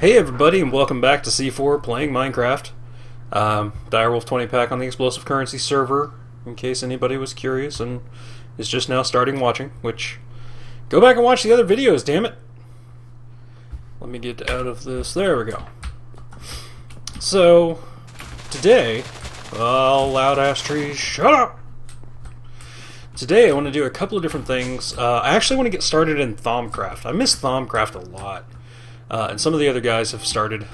Hey everybody, and welcome back to C4 playing Minecraft. DW20 pack on the explosive currency server, in case anybody was curious and is just now starting watching, which, go back and watch the other videos, damn it! Let me get out of this, there we go. So, today, oh, loud ass trees, shut up! Today I want to do a couple of different things. I actually want to get started in Thaumcraft. I miss Thaumcraft a lot. And some of the other guys have started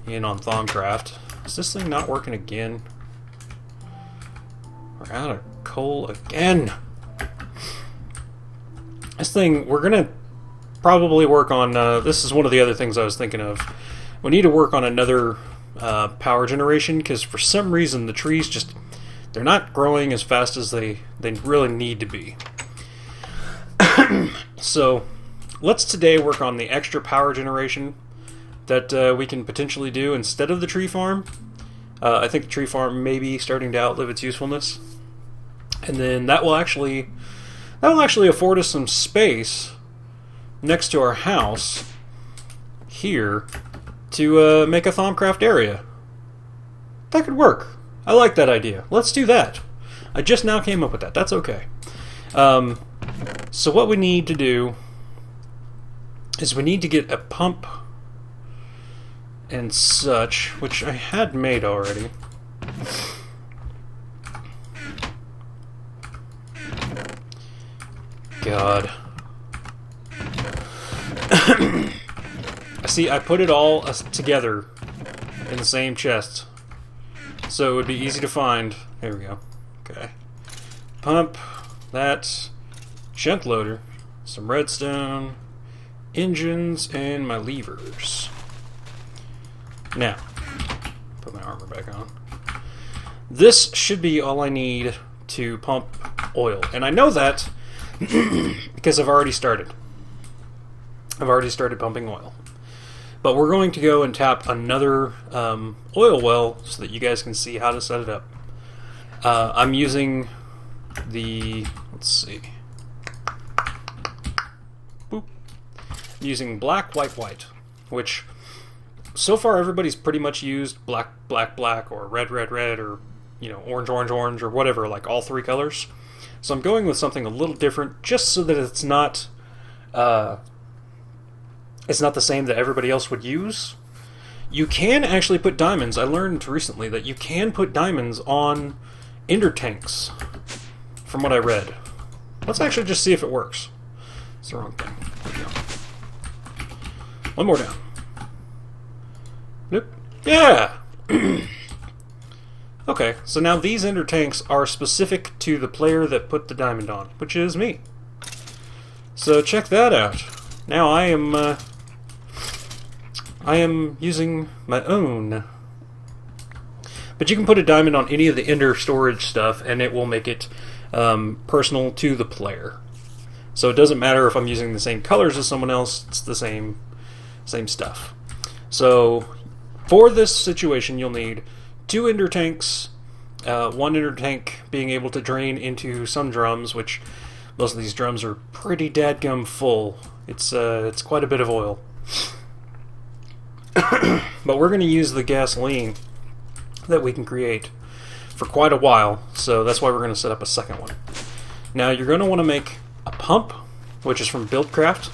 in on Thaumcraft. Is this thing not working again? We're out of coal again. This thing, we're going to probably work on, this is one of the other things I was thinking of. We need to work on another power generation, because for some reason the trees just, they're not growing as fast as they really need to be. So, let's today work on the extra power generation that we can potentially do instead of the tree farm. I think the tree farm may be starting to outlive its usefulness. And then that will actually afford us some space next to our house here to make a Thaumcraft area. That could work. I like that idea. Let's do that. I just now came up with that. That's okay. So what we need to do is we need to get a pump and such, which I had made already. God. See, I put it all together in the same chest, so it would be easy to find. There we go. Okay. Pump, that, shunt loader, some redstone, engines, and my levers. Now, put my armor back on. This should be all I need to pump oil. And I know that because I've already started. I've already started pumping oil. But we're going to go and tap another oil well so that you guys can see how to set it up. I'm using the, let's see. Using black, white, white, which so far everybody's pretty much used black, black, black, or red, red, red, or orange, orange, orange, or whatever, like all three colors. So I'm going with something a little different, just so that it's not the same that everybody else would use. You can actually put diamonds. I learned recently that you can put diamonds on ender tanks, from what I read. Let's actually just see if it works. It's the wrong thing. There we go. One more down. Nope. Yeah! Okay, so now these ender tanks are specific to the player that put the diamond on, which is me. So check that out. Now I am using my own. But you can put a diamond on any of the ender storage stuff, and it will make it personal to the player. So it doesn't matter if I'm using the same colors as someone else, it's the same stuff. So for this situation you'll need 2 ender tanks, one ender tank being able to drain into some drums, which most of these drums are pretty dadgum full. It's quite a bit of oil. But we're going to use the gasoline that we can create for quite a while, so that's why we're going to set up a second one. Now you're going to want to make a pump, which is from Buildcraft,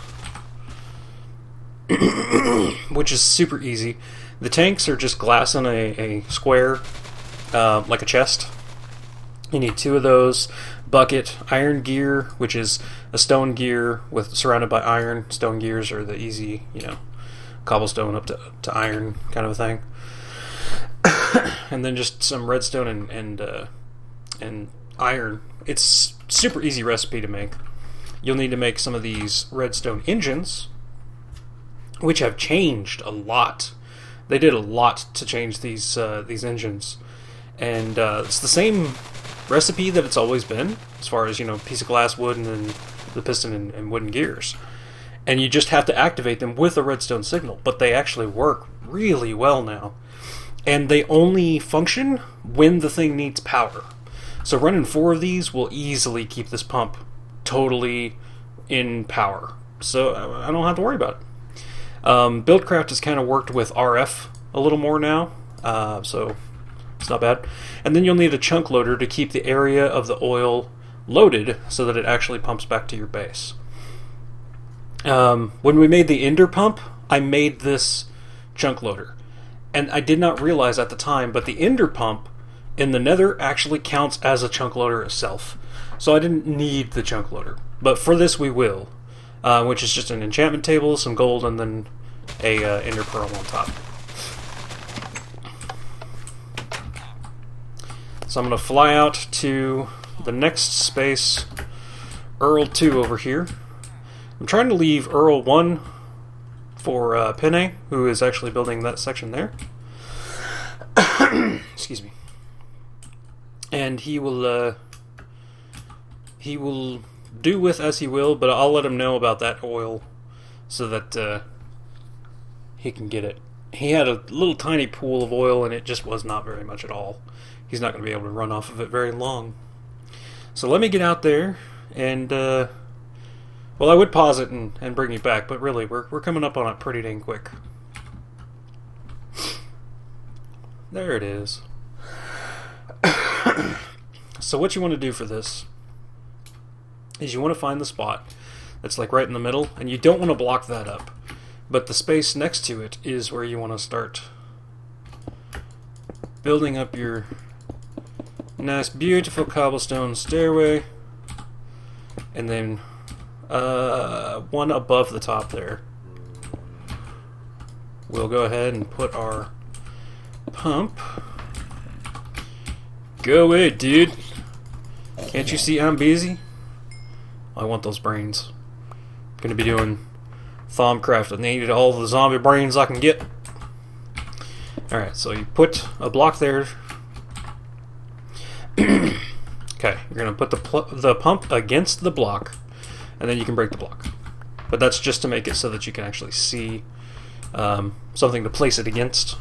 which is super easy. The tanks are just glass in a square, like a chest. You need 2 of those. Bucket, iron gear, which is a stone gear surrounded by iron. Stone gears are the easy, cobblestone up to iron kind of a thing. And then just some redstone and iron. It's super easy recipe to make. You'll need to make some of these redstone engines, which have changed a lot. They did a lot to change these engines, and it's the same recipe that it's always been, as far as piece of glass, wood, and then the piston and wooden gears. And you just have to activate them with a redstone signal, but they actually work really well now. And they only function when the thing needs power. So running 4 of these will easily keep this pump totally in power. So I don't have to worry about it. Buildcraft has kind of worked with RF a little more now, so it's not bad. And then you'll need a chunk loader to keep the area of the oil loaded so that it actually pumps back to your base. When we made the ender pump, I made this chunk loader. And I did not realize at the time, but the ender pump in the nether actually counts as a chunk loader itself. So I didn't need the chunk loader. But for this we will, which is just an enchantment table, some gold, and then a ender pearl on top. So I'm going to fly out to the next space, Earl 2 over here. I'm trying to leave Earl 1 for Penne, who is actually building that section there. Excuse me. And he will do with as he will, but I'll let him know about that oil so that he can get it. He had a little tiny pool of oil, and it just was not very much at all. He's not going to be able to run off of it very long. So let me get out there, and well, I would pause it and bring you back, but really, we're coming up on it pretty dang quick. There it is. So what you want to do for this is you want to find the spot that's like right in the middle, and you don't want to block that up. But the space next to it is where you want to start building up your nice, beautiful cobblestone stairway, and then one above the top there. We'll go ahead and put our pump. Go away, dude. Can't you see I'm busy? I want those brains. I'm gonna be doing Thaumcraft. I need all the zombie brains I can get. Alright, so you put a block there. Okay, you're gonna put the pump against the block, and then you can break the block. But that's just to make it so that you can actually see something to place it against.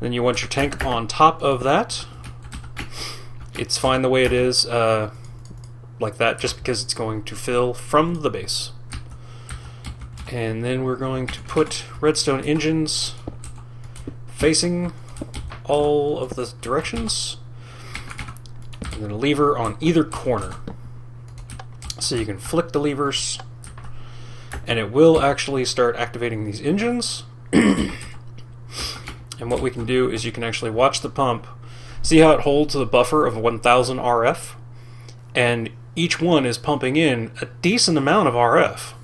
Then you want your tank on top of that. It's fine the way it is, like that, just because it's going to fill from the base. And then we're going to put redstone engines facing all of the directions, and then a lever on either corner. So you can flick the levers, and it will actually start activating these engines. And what we can do is you can actually watch the pump. See how it holds the buffer of 1000 RF? And each one is pumping in a decent amount of RF.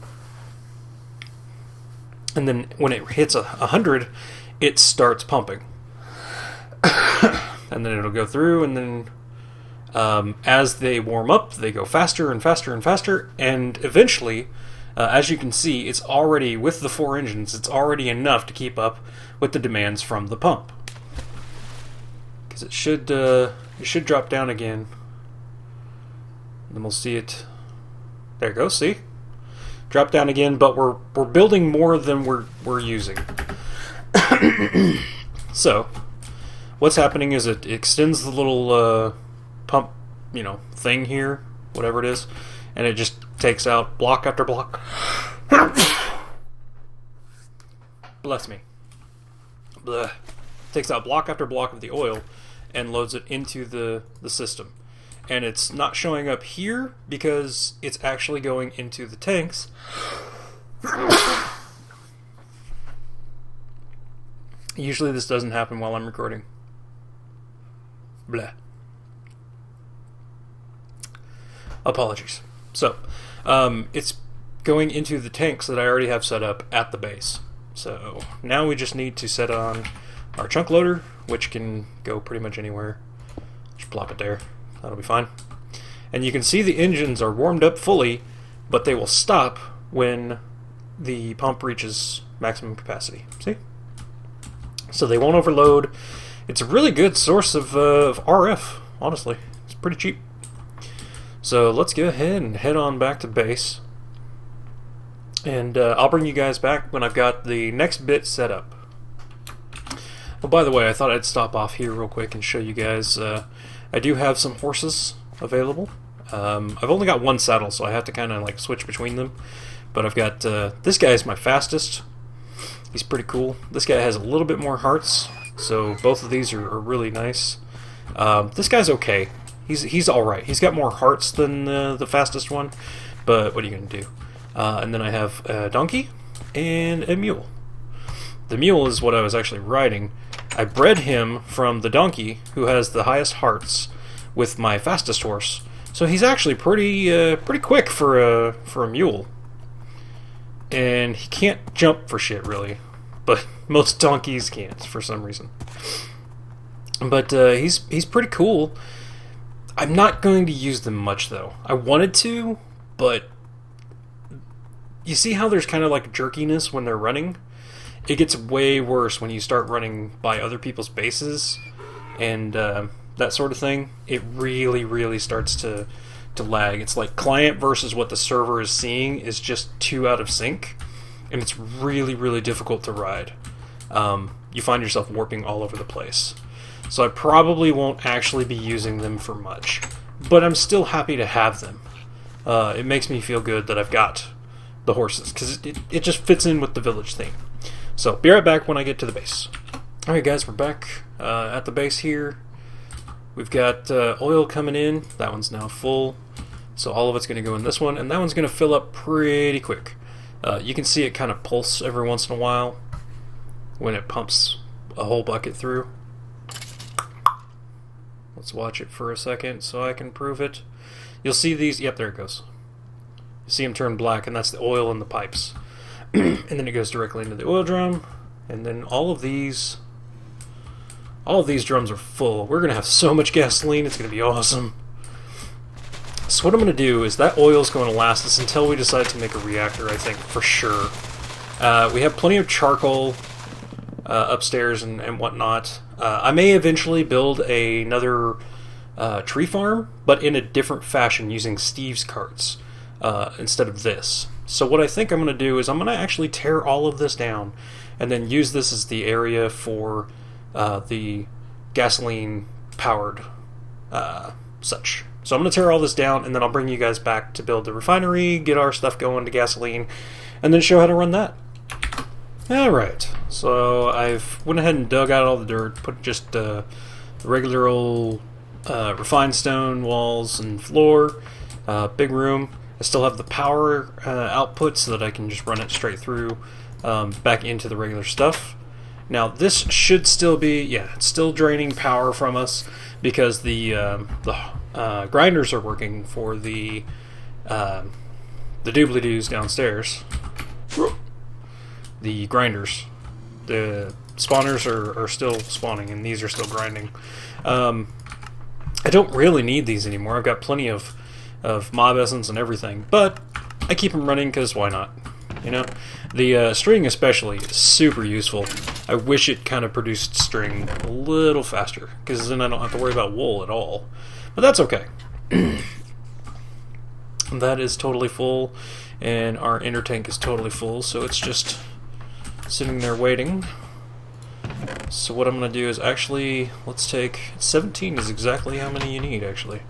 And then when it hits 100, it starts pumping. And then it'll go through, and then as they warm up, they go faster and faster and faster, and eventually, as you can see, it's already, with the 4 engines, it's already enough to keep up with the demands from the pump. Because it should drop down again. Then we'll see it. There it goes, see? Drop down again, but we're building more than we're using. So, what's happening is it extends the little pump, thing here, whatever it is, and it just takes out block after block. Bless me. Blech. Takes out block after block of the oil and loads it into the system. And it's not showing up here because it's actually going into the tanks. Usually this doesn't happen while I'm recording. Blah. Apologies. So, it's going into the tanks that I already have set up at the base. So, now we just need to set on our chunk loader, which can go pretty much anywhere. Just plop it there. That'll be fine. And you can see the engines are warmed up fully, but they will stop when the pump reaches maximum capacity. See? So they won't overload. It's a really good source of RF, honestly. It's pretty cheap. So let's go ahead and head on back to base. And I'll bring you guys back when I've got the next bit set up. Oh, by the way, I thought I'd stop off here real quick and show you guys. I do have some horses available. I've only got one saddle, so I have to kind of like switch between them. But I've got this guy is my fastest He's pretty cool. This guy has a little bit more hearts, so both of these are really nice. This guy's okay. He's all right. He's got more hearts than the fastest one, but what are you gonna do? And then I have a donkey and a mule. The mule is what I was actually riding. I bred him from the donkey, who has the highest hearts, with my fastest horse. So he's actually pretty quick for a mule. And he can't jump for shit, really. But most donkeys can't, for some reason. But he's pretty cool. I'm not going to use them much, though. I wanted to, but you see how there's kind of like jerkiness when they're running? It gets way worse when you start running by other people's bases and that sort of thing. It really, really starts to lag. It's like client versus what the server is seeing is just too out of sync, and it's really, really difficult to ride. You find yourself warping all over the place. So I probably won't actually be using them for much, but I'm still happy to have them. It makes me feel good that I've got the horses, because it just fits in with the village theme. So, be right back when I get to the base. Alright guys, we're back at the base here. We've got oil coming in. That one's now full. So all of it's going to go in this one, and that one's going to fill up pretty quick. You can see it kind of pulse every once in a while when it pumps a whole bucket through. Let's watch it for a second so I can prove it. You'll see these. Yep, there it goes. You see them turn black, and that's the oil in the pipes. And then it goes directly into the oil drum, and then all of these drums are full. We're gonna have so much gasoline, it's gonna be awesome. So what I'm gonna do is that oil is going to last us until we decide to make a reactor, I think, for sure. We have plenty of charcoal upstairs and whatnot. I may eventually build another tree farm, but in a different fashion, using Steve's carts instead of this. So what I think I'm going to do is I'm going to actually tear all of this down and then use this as the area for the gasoline-powered such. So I'm going to tear all this down, and then I'll bring you guys back to build the refinery, get our stuff going to gasoline, and then show how to run that. Alright, so I've went ahead and dug out all the dirt, put just the regular old refined stone walls and floor, big room. I still have the power output so that I can just run it straight through back into the regular stuff. Now this should still be, yeah, it's still draining power from us because the grinders are working for the doobly-doos downstairs. The grinders. The spawners are still spawning, and these are still grinding. I don't really need these anymore. I've got plenty of mob essence and everything, but I keep them running because why not? You know, the string especially is super useful. I wish it kind of produced string a little faster, because then I don't have to worry about wool at all. But that's okay. That is totally full, and our inner tank is totally full, so it's just sitting there waiting. So what I'm going to do is actually, let's take 17 is exactly how many you need, actually.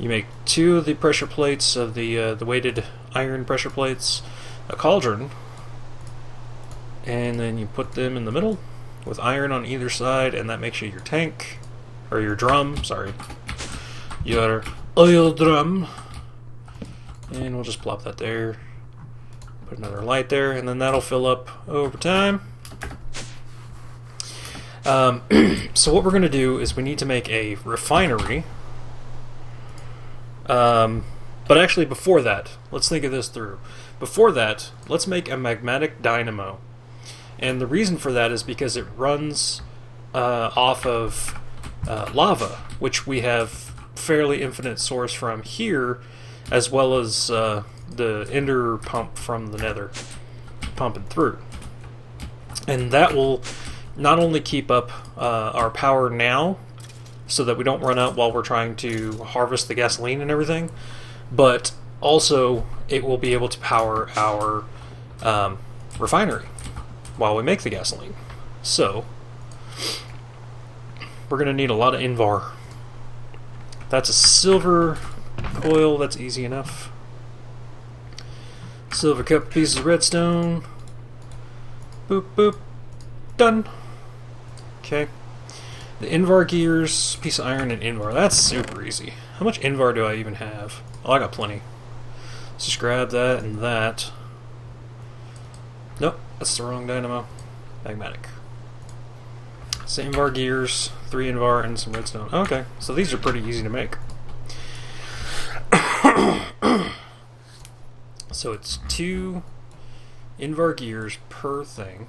You make 2 of the pressure plates of the weighted iron pressure plates, a cauldron, and then you put them in the middle with iron on either side, and that makes you your tank, or your drum, sorry, your oil drum. And we'll just plop that there, put another light there, and then that'll fill up over time. So what we're going to do is we need to make a refinery. But actually before that, let's think of this through. Before that, let's make a magmatic dynamo. And the reason for that is because it runs off of lava, which we have fairly infinite source from here, as well as the ender pump from the nether pumping through. And that will not only keep up our power now, so that we don't run out while we're trying to harvest the gasoline and everything, but also it will be able to power our refinery while we make the gasoline. So we're going to need a lot of Invar. That's a silver coil, that's easy enough. Silver cup pieces of redstone. boop, boop. Done. Okay. The Invar gears, piece of iron, and Invar. That's super easy. How much Invar do I even have? Oh, I got plenty. Let's just grab that and that. Nope, that's the wrong dynamo. Magmatic. So Invar gears, 3 Invar, and some redstone. Okay, so these are pretty easy to make. So it's 2 Invar gears per thing.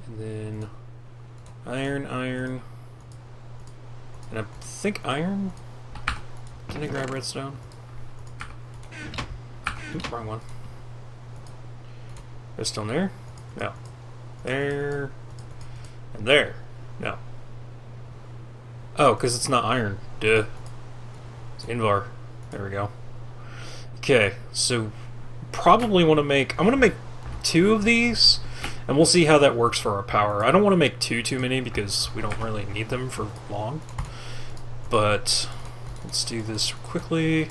And then iron, iron, and I think iron. Can I grab redstone? Oop, wrong one. Redstone there? No. There. And there. No. Oh, because it's not iron. Duh. It's Invar. There we go. Okay, so probably want to make... I'm going to make 2 of these. And we'll see how that works for our power. I don't want to make too many because we don't really need them for long. But let's do this quickly.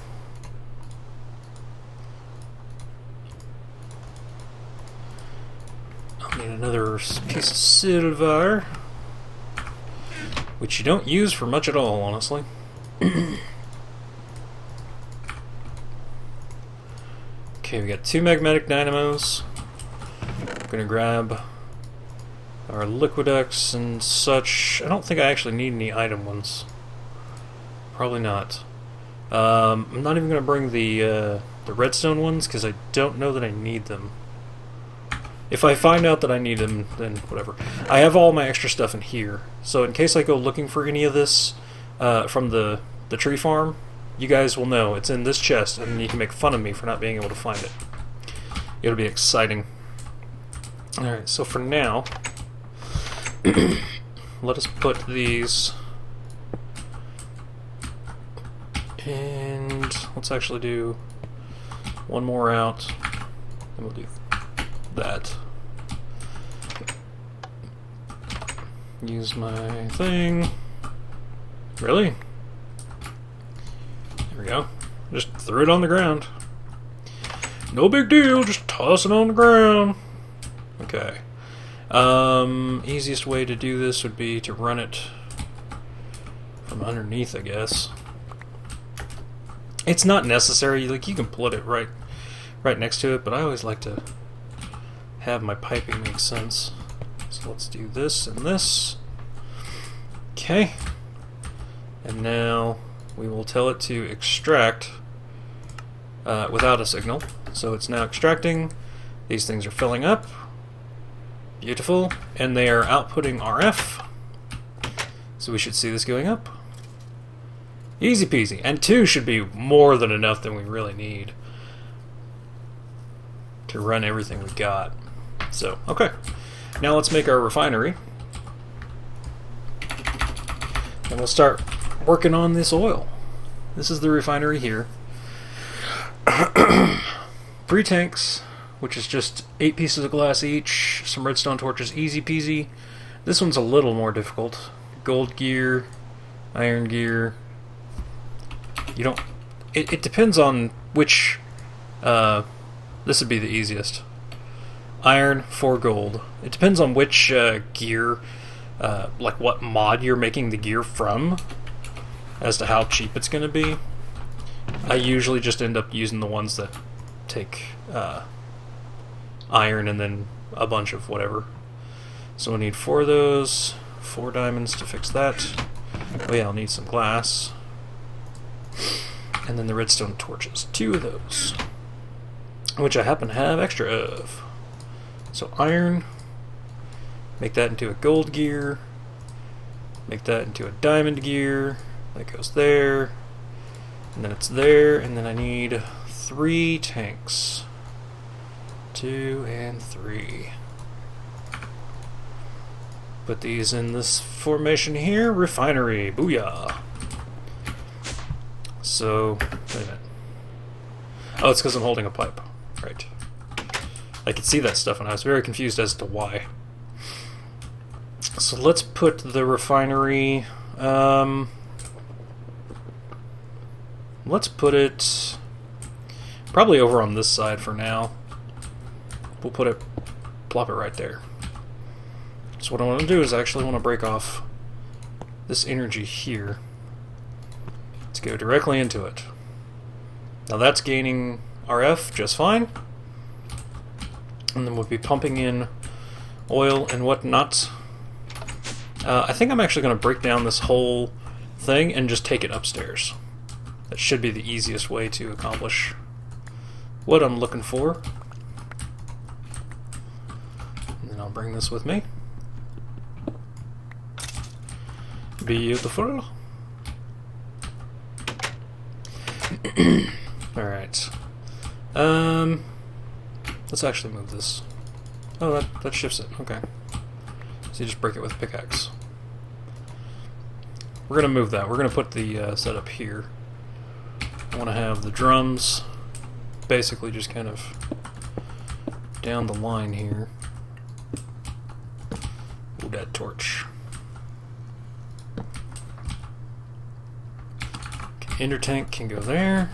I'll need another piece of silver, which you don't use for much at all, honestly. Okay, we got 2 magmatic dynamos. Gonna grab our liquidex and such. I don't think I actually need any item ones. Probably not. I'm not even gonna bring the redstone ones because I don't know that I need them. If I find out that I need them, then whatever. I have all my extra stuff in here, so in case I go looking for any of this from the tree farm, you guys will know it's in this chest, and you can make fun of me for not being able to find it. It'll be exciting. Alright, so for now, let us put these, and let's actually do one more out, and we'll do that. Use my thing. Really? There we go. Just threw it on the ground. No big deal, just toss it on the ground. Okay. Easiest way to do this would be to run it from underneath, I guess. It's not necessary. Like, you can put it right next to it, but I always like to have my piping make sense. So let's do this and this. Okay. And now we will tell it to extract without a signal. So it's now extracting. These things are filling up. Beautiful. And they are outputting RF. So we should see this going up. Easy peasy. And 2 should be more than enough than we really need to run everything we got. So, okay. Now let's make our refinery. And we'll start working on this oil. This is the refinery here. 3 tanks, which is just 8 pieces of glass each, some redstone torches, easy peasy. This one's a little more difficult. Gold gear, iron gear. You don't... It depends on which... this would be the easiest. Iron, 4 gold. It depends on which gear, like what mod you're making the gear from, as to how cheap it's going to be. I usually just end up using the ones that take iron and then a bunch of whatever. So we'll need 4 of those, 4 diamonds to fix that. Oh yeah, I'll need some glass. And then the redstone torches, 2 of those, which I happen to have extra of. So iron, make that into a gold gear, make that into a diamond gear, that goes there, and then it's there, and then I need 3 tanks. 2 and 3. Put these in this formation here, refinery, booyah. So, wait a minute. Oh, it's because I'm holding a pipe. Right. I could see that stuff and I was very confused as to why. So let's put the refinery, let's put it probably over on this side for now. we'll put it, plop it right there. So what I want to do is I actually want to break off this energy here to go directly into it. Now that's gaining RF just fine. And then we'll be pumping in oil and whatnot. I think I'm actually going to break down this whole thing and just take it upstairs. That should be the easiest way to accomplish what I'm looking for. And then I'll bring this with me. Beautiful. Alright. Let's actually move this. Oh, that shifts it. Okay. So you just break it with a pickaxe. We're going to move that. We're going to put the setup here. I want to have the drums basically just kind of down the line here. Ooh, that torch. Okay, inner tank can go there.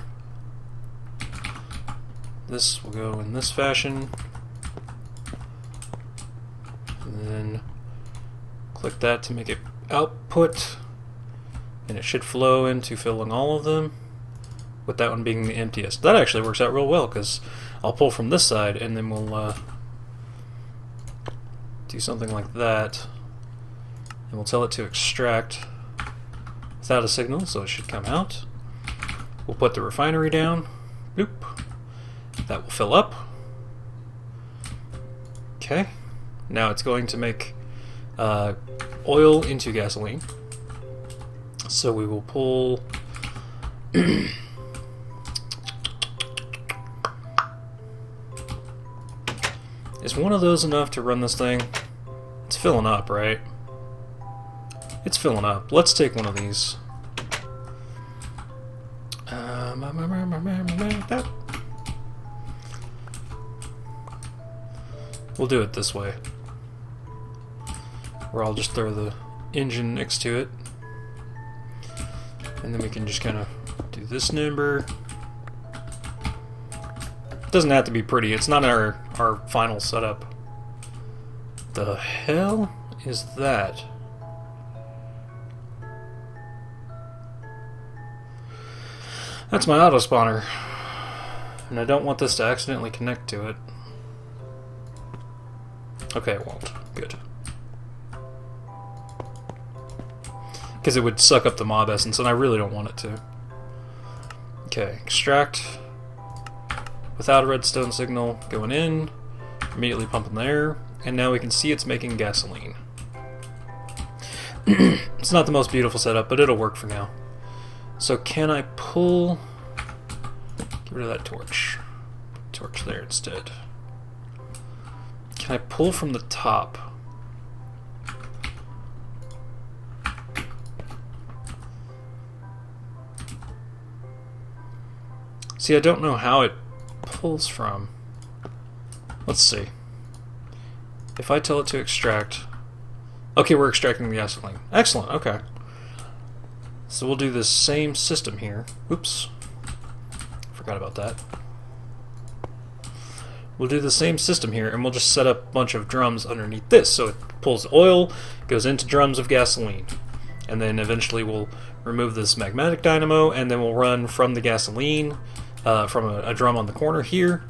This will go in this fashion. And then click that to make it output. And it should flow into filling all of them, with that one being the emptiest. That actually works out real well, because I'll pull from this side and then we'll do something like that. And we'll tell it to extract without a signal, so it should come out. We'll put the refinery down. Bloop. That will fill up. Okay. Now it's going to make oil into gasoline. So we will pull Is one of those enough to run this thing? It's filling up, right? It's filling up. Let's take one of these. We'll do it this way, where I'll just throw the engine next to it, and then we can just kind of do this number. It doesn't have to be pretty. It's not our final setup. The hell is that? That's my auto spawner, and I don't want this to accidentally connect to it. Okay, it won't. Good. Because it would suck up the mob essence, and I really don't want it to. Okay, extract without a redstone signal going in, immediately pumping there, and now we can see it's making gasoline. It's not the most beautiful setup, but it'll work for now. So can I pull... Get rid of that torch. Torch there instead. Can I pull from the top? See, I don't know how it pulls from. Let's see. If I tell it to extract... Okay, we're extracting the gasoline. Excellent, okay. So we'll do the same system here. Oops. Forgot about that. We'll do the same system here, and we'll just set up a bunch of drums underneath this. So it pulls oil, goes into drums of gasoline. And then eventually we'll remove this magnetic dynamo, and then we'll run from the gasoline, from a drum on the corner here,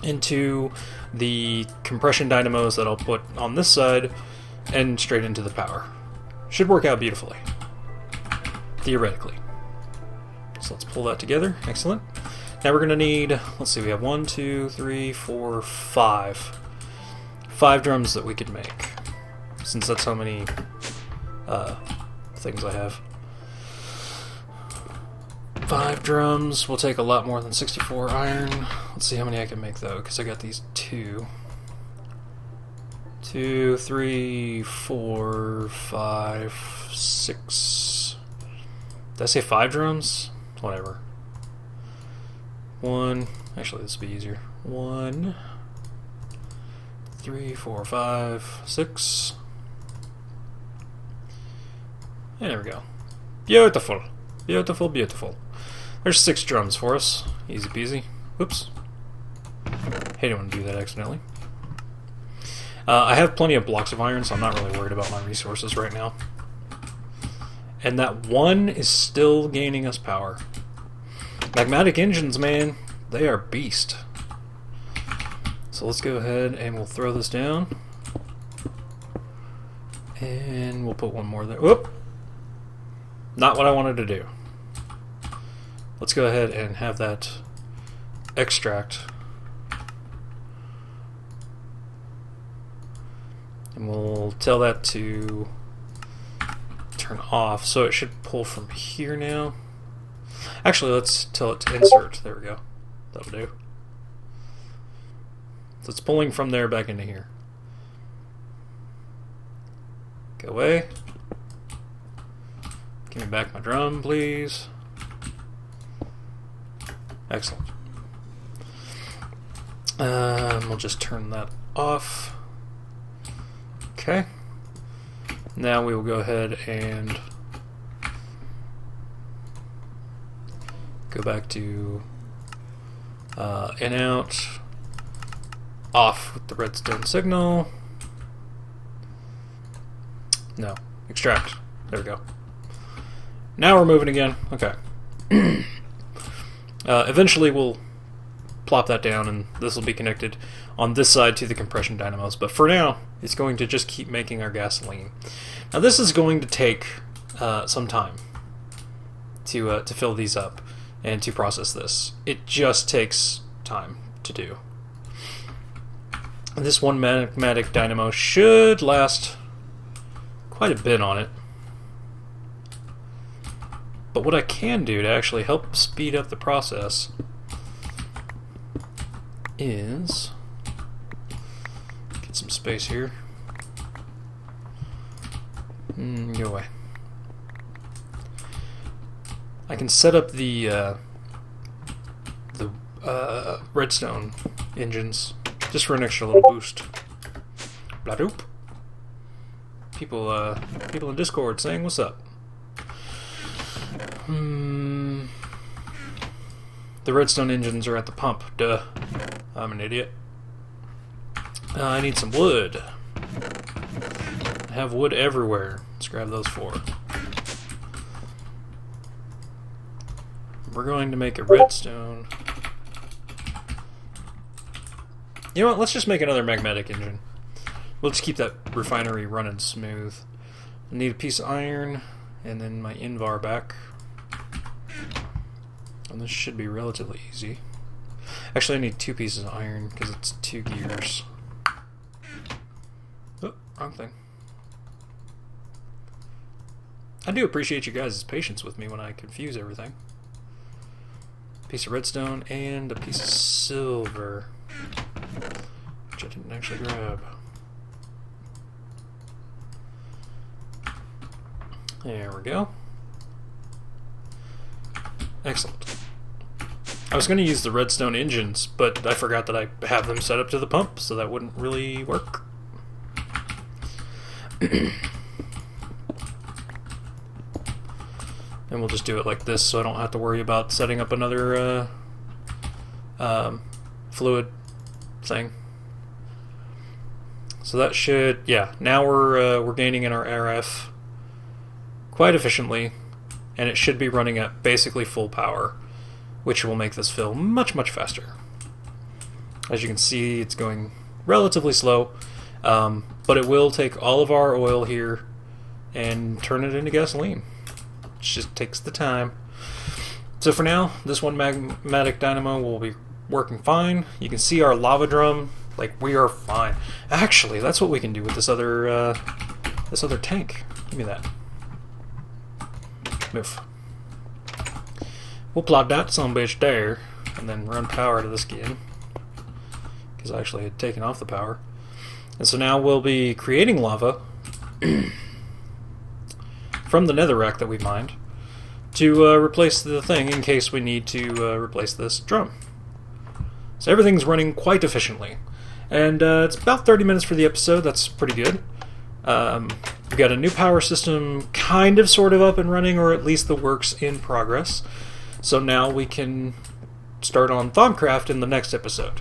into the compression dynamos that I'll put on this side, and straight into the power. Should work out beautifully. Theoretically. So let's pull that together. Excellent. Now we're going to need, let's see, we have 1, 2, 3, 4, 5. 5 drums that we could make, since that's how many things I have. 5 drums will take a lot more than 64 iron. Let's see how many I can make though, because I got these 2. 2, 3, 4, 5, 6. Did I say 5 drums? Whatever. 1, actually this will be easier. 1, 3, 4, 5, 6. And there we go. Beautiful. Beautiful, beautiful. There's 6 drums for us. Easy peasy. Oops. Hate it when I do that accidentally. I have plenty of blocks of iron, so I'm not really worried about my resources right now. And that one is still gaining us power. Magmatic engines, man, they are beast. So let's go ahead and we'll throw this down. And we'll put one more there. Whoop! Not what I wanted to do. Let's go ahead and have that extract. And we'll tell that to turn off, so it should pull from here now. Actually, let's tell it to insert. There we go. That'll do. So it's pulling from there back into here. Go away. Give me back my drum, please. Excellent. We'll just turn that off. Okay. Now we will go ahead and go back to in out, off with the redstone signal. No, extract. There we go. Now we're moving again. Okay. Eventually we'll plop that down and this will be connected on this side to the compression dynamos, but for now it's going to just keep making our gasoline. Now this is going to take some time to fill these up and to process this. It just takes time to do. This one magmatic dynamo should last quite a bit on it. But what I can do to actually help speed up the process is get some space here. Go away. I can set up the redstone engines just for an extra little boost. Bladoop. People in Discord saying what's up. The redstone engines are at the pump. Duh. I'm an idiot. I need some wood. I have wood everywhere. Let's grab those 4. We're going to make a redstone. You know what? Let's just make another magmatic engine. We'll just keep that refinery running smooth. I need a piece of iron and then my invar back. And this should be relatively easy. Actually, I need 2 pieces of iron because it's 2 gears. Oh, wrong thing. I do appreciate you guys' patience with me when I confuse everything. Piece of redstone and a piece of silver, which I didn't actually grab. There we go. Excellent. I was going to use the redstone engines, but I forgot that I have them set up to the pump, so that wouldn't really work. And we'll just do it like this so I don't have to worry about setting up another fluid thing. So that should, yeah, now we're gaining in our RF quite efficiently, and it should be running at basically full power, which will make this fill much, much faster. As you can see, it's going relatively slow, but it will take all of our oil here and turn it into gasoline. It just takes the time. So for now, this one magmatic dynamo will be working fine. You can see our lava drum, like, we are fine. Actually, that's what we can do with this other tank. Give me that. Move. We'll plot that sumbitch there, and then run power to this again, because I actually had taken off the power. And so now we'll be creating lava from the netherrack that we mined to replace the thing in case we need to replace this drum. So everything's running quite efficiently. And it's about 30 minutes for the episode. That's pretty good. We've got a new power system kind of sort of up and running, or at least the work's in progress. So now we can start on Thaumcraft in the next episode.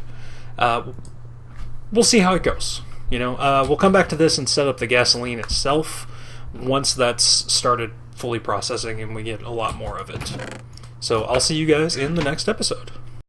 we'll see how it goes. We'll come back to this and set up the gasoline itself once that's started fully processing and we get a lot more of it. So I'll see you guys in the next episode.